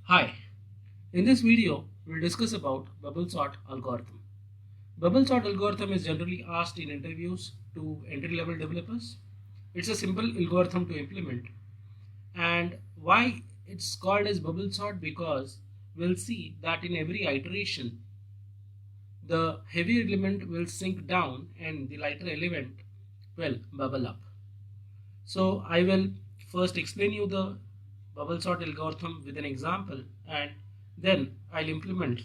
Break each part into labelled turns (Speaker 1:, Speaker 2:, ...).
Speaker 1: Hi, in this video we'll discuss about bubble sort algorithm. Bubble sort algorithm is generally asked in interviews to entry-level developers. It's a simple algorithm to implement, and why it's called as bubble sort, because we'll see that in every iteration the heavier element will sink down and the lighter element will bubble up. So I will first explain you the bubble sort algorithm with an example, and then I'll implement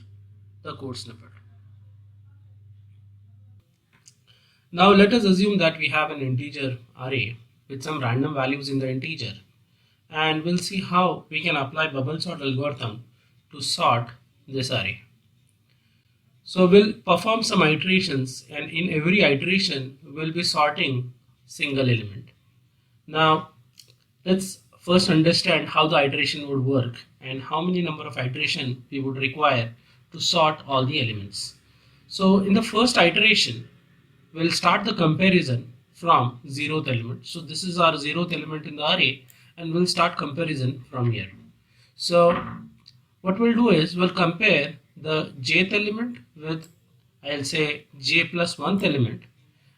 Speaker 1: the code snippet. Now let us assume that we have an integer array with some random values in the integer, and we'll see how we can apply bubble sort algorithm to sort this array. So we'll perform some iterations, and in every iteration we'll be sorting single element. Now let's first understand how the iteration would work and how many number of iteration we would require to sort all the elements. So in the first iteration, we'll start the comparison from 0th element. So this is our 0th element in the array, and we'll start comparison from here. So what we'll do is we'll compare the jth element with, I'll say, j plus 1th element,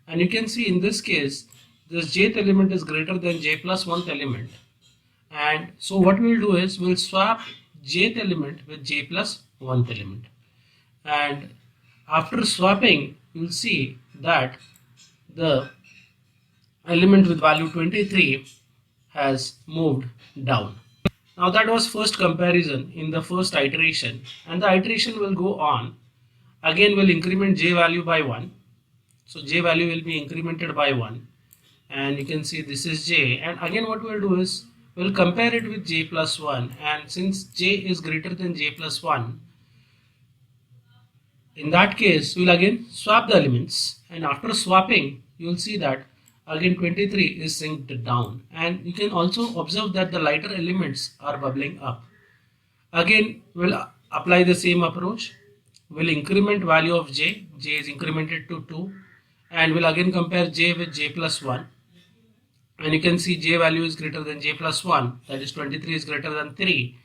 Speaker 1: and you can see in this case this jth element is greater than j plus 1th element, and so what we'll do is we'll swap jth element with j plus 1th element, and after swapping you'll see that the element with value 23 has moved down. Now that was first comparison in the first iteration, and the iteration will go on. Again we'll increment j value by 1, so j value will be incremented by 1, and you can see this is j, and again what we'll do is we'll compare it with j plus 1, and since j is greater than j plus 1, in that case we'll again swap the elements, and after swapping you'll see that again 23 is synced down, and you can also observe that the lighter elements are bubbling up. Again we'll apply the same approach. We'll increment value of j is incremented to 2, and we'll again compare j with j plus 1, and you can see j value is greater than j plus 1, that is 23 is greater than 3.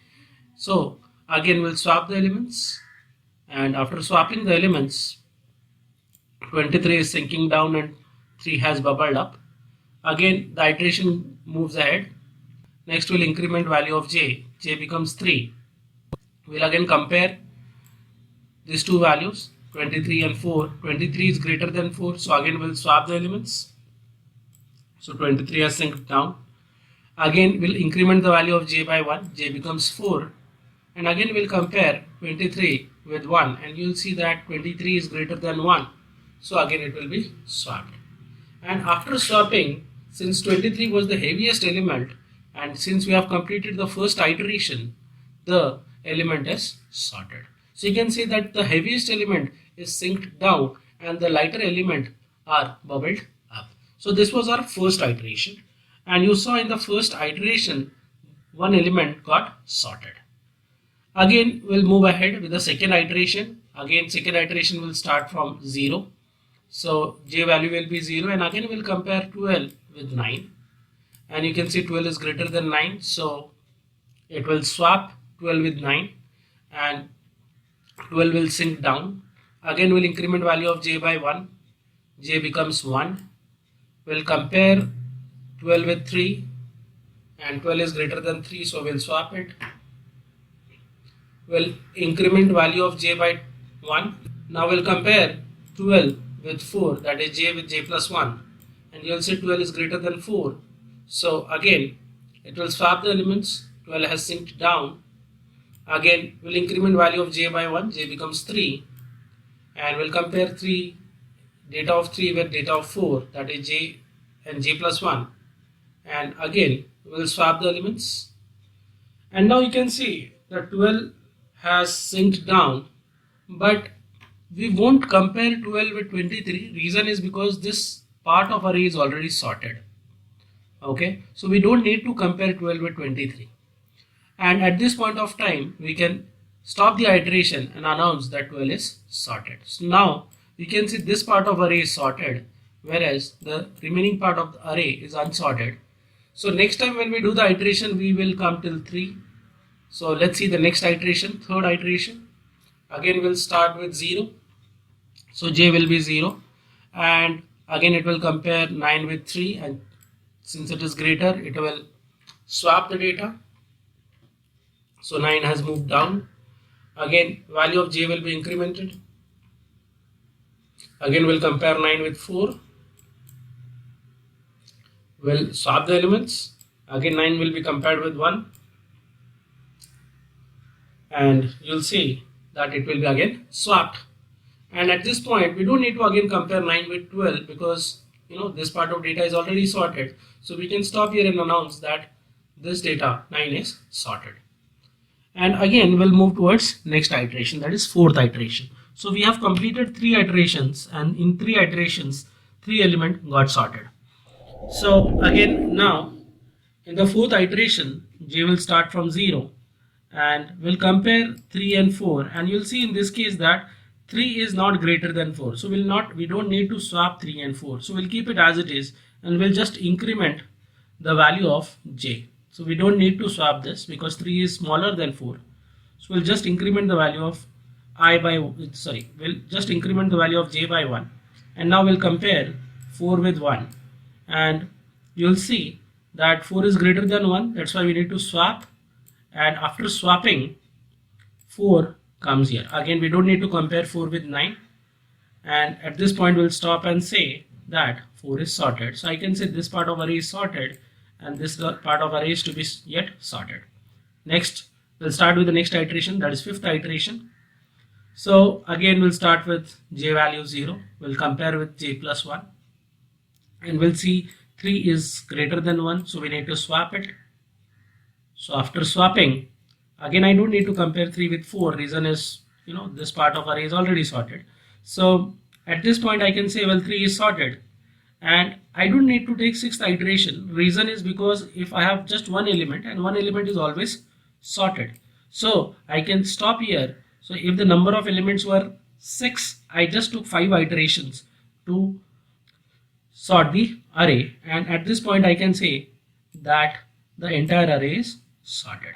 Speaker 1: So again we'll swap the elements, and after swapping the elements 23 is sinking down and 3 has bubbled up. Again the iteration moves ahead. Next we'll increment value of j becomes 3. We'll again compare these two values 23 and 4. 23 is greater than 4, so again we'll swap the elements. So 23 has synced down. Again we'll increment the value of j by 1, j becomes 4, and again we'll compare 23 with 1, and you'll see that 23 is greater than 1, so again it will be swapped. And after swapping, since 23 was the heaviest element, and since we have completed the first iteration, the element is sorted. So you can see that the heaviest element is synced down and the lighter element are bubbled up. So this was our first iteration, and you saw in the first iteration one element got sorted. Again we'll move ahead with the second iteration. Again second iteration will start from 0, so j value will be 0, and again we'll compare 12 with 9, and you can see 12 is greater than 9, so it will swap 12 with 9, and 12 will sink down. Again we'll increment value of j by 1, j becomes 1. We'll compare 12 with 3, and 12 is greater than 3, so we'll swap it. We'll increment value of j by 1. Now we'll compare 12 with 4, that is j with j plus 1, and you'll see 12 is greater than 4, so again it will swap the elements. 12 has synced down. Again we'll increment value of j by 1, j becomes 3, and we'll compare 3 data of 3 with data of 4, that is j and j plus 1, and again we'll swap the elements, and now you can see that 12 has synced down, but we won't compare 12 with 23. Reason is because this part of array is already sorted. Okay, so we don't need to compare 12 with 23, and at this point of time we can stop the iteration and announce that 12 is sorted. So now we can see this part of array is sorted, whereas the remaining part of the array is unsorted. So next time when we do the iteration, we will come till 3. So let's see the next iteration, third iteration. Again we'll start with 0. So j will be 0, and again it will compare 9 with 3, and since it is greater, it will swap the data. So 9 has moved down. Again value of j will be incremented. Again we'll compare 9 with 4. We'll swap the elements. Again 9 will be compared with 1, and you'll see that it will be again swapped. And at this point we don't need to again compare 9 with 12, because this part of data is already sorted. So we can stop here and announce that this data 9 is sorted. And again we'll move towards next iteration, that is fourth iteration. So we have completed 3 iterations, and in 3 iterations 3 element got sorted. So again now in the fourth iteration, j will start from 0, and we'll compare 3 and 4, and you'll see in this case that 3 is not greater than 4. So we don't need to swap 3 and 4. So we'll keep it as it is, and we'll just increment the value of j. So we don't need to swap this because 3 is smaller than 4. So we'll just increment the value of we'll just increment the value of j by 1. And now we'll compare 4 with 1. And you'll see that 4 is greater than 1. That's why we need to swap. And after swapping, 4 comes here. Again, we don't need to compare 4 with 9. And at this point, we'll stop and say that 4 is sorted. So I can say this part of array is sorted, and this part of array is to be yet sorted. Next, we'll start with the next iteration, that is fifth iteration. So again, we'll start with j value 0. We'll compare with j plus 1. And we'll see 3 is greater than 1. So we need to swap it. So after swapping, again, I don't need to compare 3 with 4. Reason is, this part of array is already sorted. So at this point, I can say, well, 3 is sorted. And I don't need to take sixth iteration. Reason is because if I have just one element, and one element is always sorted. So I can stop here. So if the number of elements were 6, I just took 5 iterations to sort the array. And at this point, I can say that the entire array is sorted.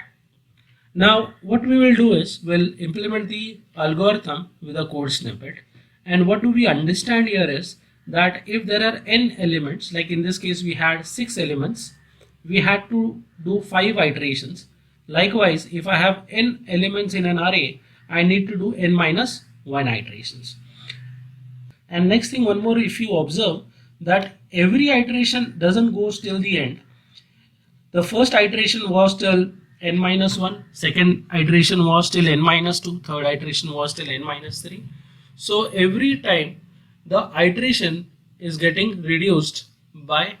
Speaker 1: Now what we will do is we'll implement the algorithm with a code snippet, and what do we understand here is that if there are n elements, like in this case we had 6 elements, we had to do 5 iterations. Likewise, if I have n elements in an array, I need to do n minus 1 iterations. And next thing, one more, if you observe that every iteration doesn't go till the end. The first iteration was till n minus 1, second iteration was till n minus 2, third iteration was till n minus 3. So every time the iteration is getting reduced by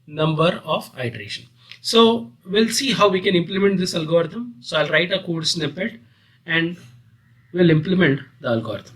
Speaker 1: number of iteration. So we'll see how we can implement this algorithm. So I'll write a code snippet and we'll implement the algorithm.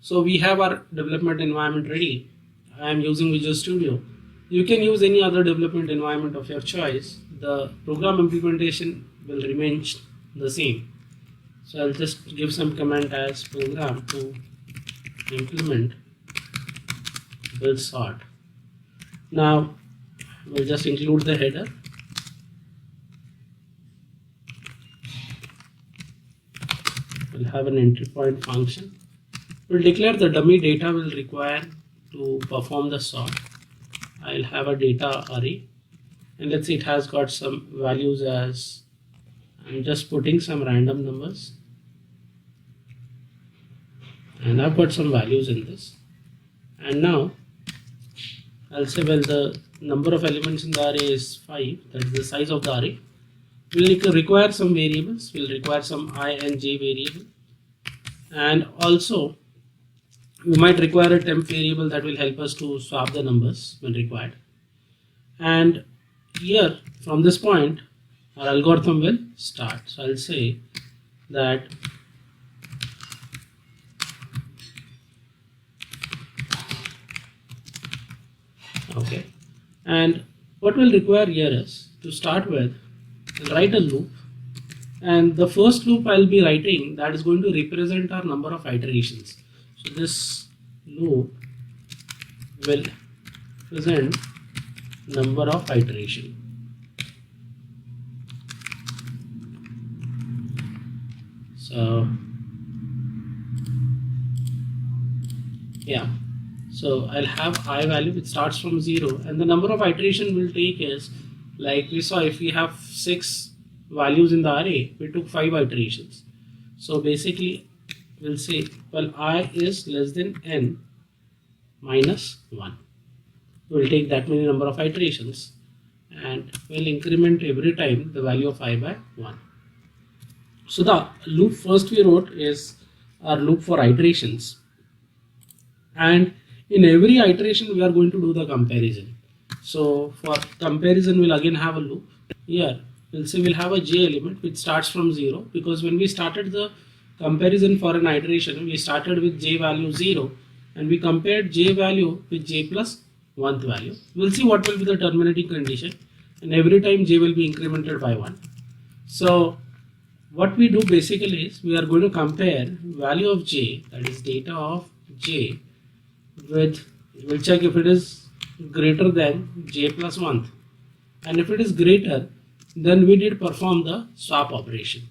Speaker 1: So we have our development environment ready. I am using Visual Studio. You can use any other development environment of your choice. The program implementation will remain the same. So I'll just give some command as program to implement build sort. Now we'll just include the header. We'll have an entry point function. We'll declare the dummy data will require to perform the sort. I'll have a data array, and let's say it has got some values as, I'm just putting some random numbers, and I've got some values in this. And now I'll say, well, the number of elements in the array is 5, that is the size of the array. we'll require some variables. We'll require some I and j variable, and also we might require a temp variable that will help us to swap the numbers when required. And here from this point our algorithm will start. So I'll say that okay, and what we'll require here is to start with, I'll write a loop, and the first loop I'll be writing that is going to represent our number of iterations. So this loop will represent number of iteration. So yeah, so I'll have I value which starts from 0, and the number of iteration we'll take is, like we saw, if we have 6 values in the array, we took 5 iterations. So basically we'll say, well, I is less than n minus 1. We'll take that many number of iterations and we'll increment every time the value of I by 1. So the loop first we wrote is our loop for iterations, and in every iteration we are going to do the comparison. So for comparison we'll again have a loop. Here we'll say we'll have a j element which starts from 0, because when we started the comparison for an iteration we started with j value 0 and we compared j value with j plus 1th value. We'll see what will be the terminating condition, and every time j will be incremented by 1. So what we do basically is we are going to compare value of j, that is data of j, with, we'll check if it is greater than j plus 1th, and if it is greater, then we did perform the swap operation.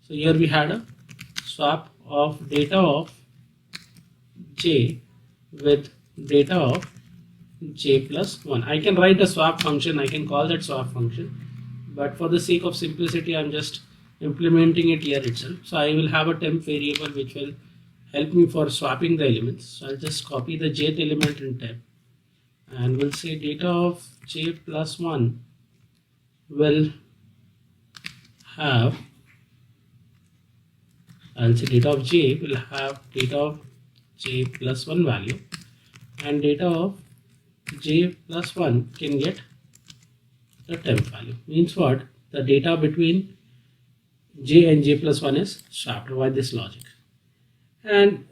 Speaker 1: So here we had a swap of data of j with data of j plus 1. I can write a swap function, I can call that swap function, but for the sake of simplicity I'm just implementing it here itself. So I will have a temp variable which will help me for swapping the elements. So I'll just copy the jth element in temp, and we'll say data of j plus 1 will have, I'll say data of j will have data of j plus 1 value, and data of j plus 1 can get the temp value. Means what? The data between j and j plus 1 is swapped by this logic, and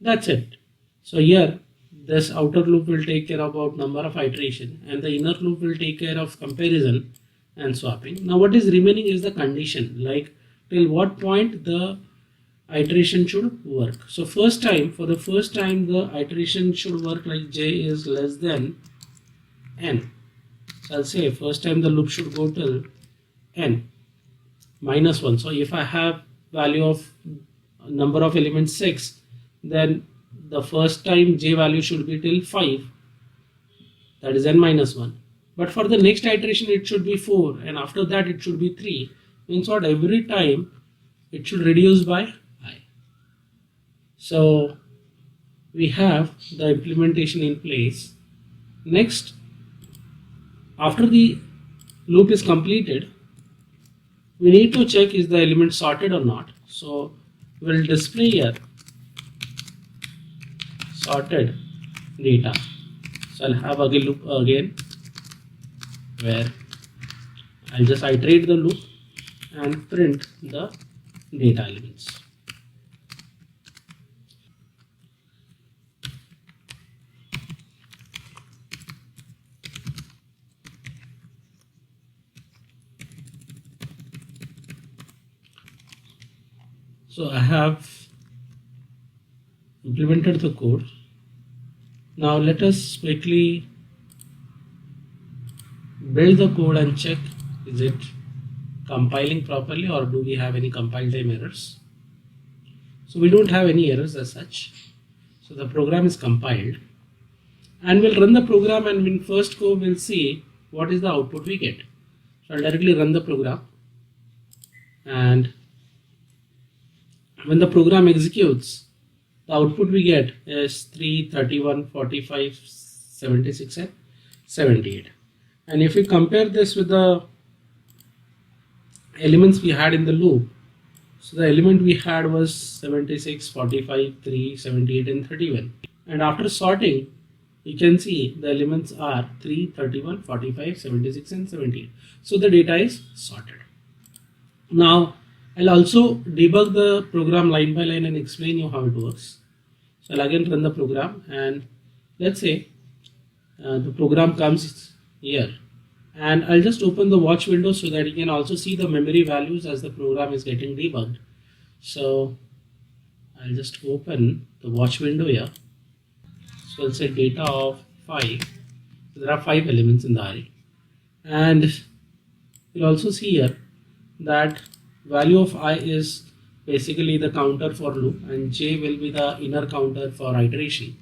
Speaker 1: that's it. So here this outer loop will take care about number of iteration, and the inner loop will take care of comparison and swapping. Now what is remaining is the condition, like till what point the iteration should work. So for the first time the iteration should work like j is less than n. So I'll say first time the loop should go till n minus 1. So if I have value of number of elements 6, then the first time j value should be till 5, that is n minus 1. But for the next iteration it should be 4, and after that it should be 3. Means what? Every time it should reduce by I. So we have the implementation in place. Next, after the loop is completed, we need to check is the element sorted or not. So we'll display here sorted data. So I'll have a loop again where I'll just iterate the loop and print the data elements. So I have implemented the code. Now let us quickly build the code and check is it compiling properly or do we have any compile time errors. So we don't have any errors as such. So the program is compiled, and we'll run the program, and in first go we'll see what is the output we get. So I'll directly run the program, and when the program executes, the output we get is 3, 31, 45, 76 and 78. And if we compare this with the elements we had in the loop. So the element we had was 76, 45, 3, 78 and 31. And after sorting, you can see the elements are 3, 31, 45, 76 and 78. So the data is sorted. Now I'll also debug the program line by line and explain you how it works. So I'll again run the program, and let's say the program comes here, and I'll just open the watch window so that you can also see the memory values as the program is getting debugged. So I'll just open the watch window here. So I'll say data of 5. So there are 5 elements in the array, and you'll also see here that value of I is basically the counter for loop, and j will be the inner counter for iteration,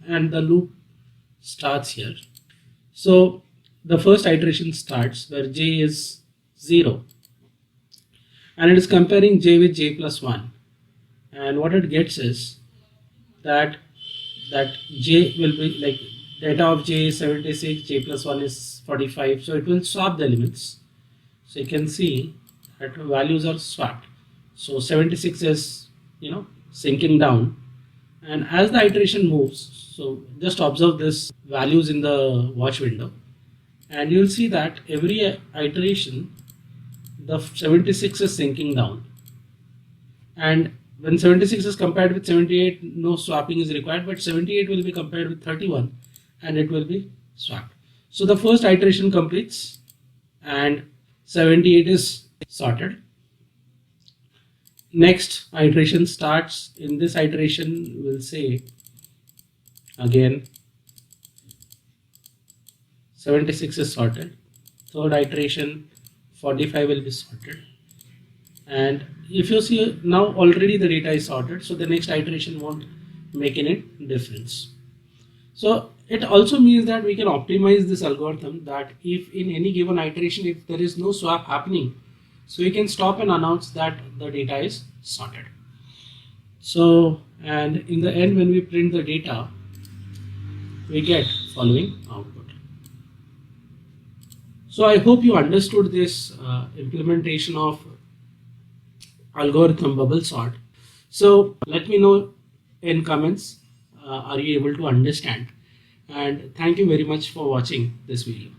Speaker 1: and the loop starts here. So the first iteration starts where j is 0, and it is comparing j with j plus 1, and what it gets is that j will be like data of j is 76, j plus 1 is 45, so it will swap the elements. So you can see that values are swapped. So 76 is sinking down, and as the iteration moves, so just observe this values in the watch window, and you'll see that every iteration the 76 is sinking down, and when 76 is compared with 78, no swapping is required, but 78 will be compared with 31 and it will be swapped. So the first iteration completes and 78 is sorted. Next iteration starts. In this iteration we'll say again 76 is sorted. Third iteration 45 will be sorted, and if you see now already the data is sorted, so the next iteration won't make any difference. So it also means that we can optimize this algorithm, that if in any given iteration if there is no swap happening, so we can stop and announce that the data is sorted. So, and in the end when we print the data, we get following output. So I hope you understood this implementation of algorithm bubble sort. So let me know in comments, are you able to understand? And thank you very much for watching this video.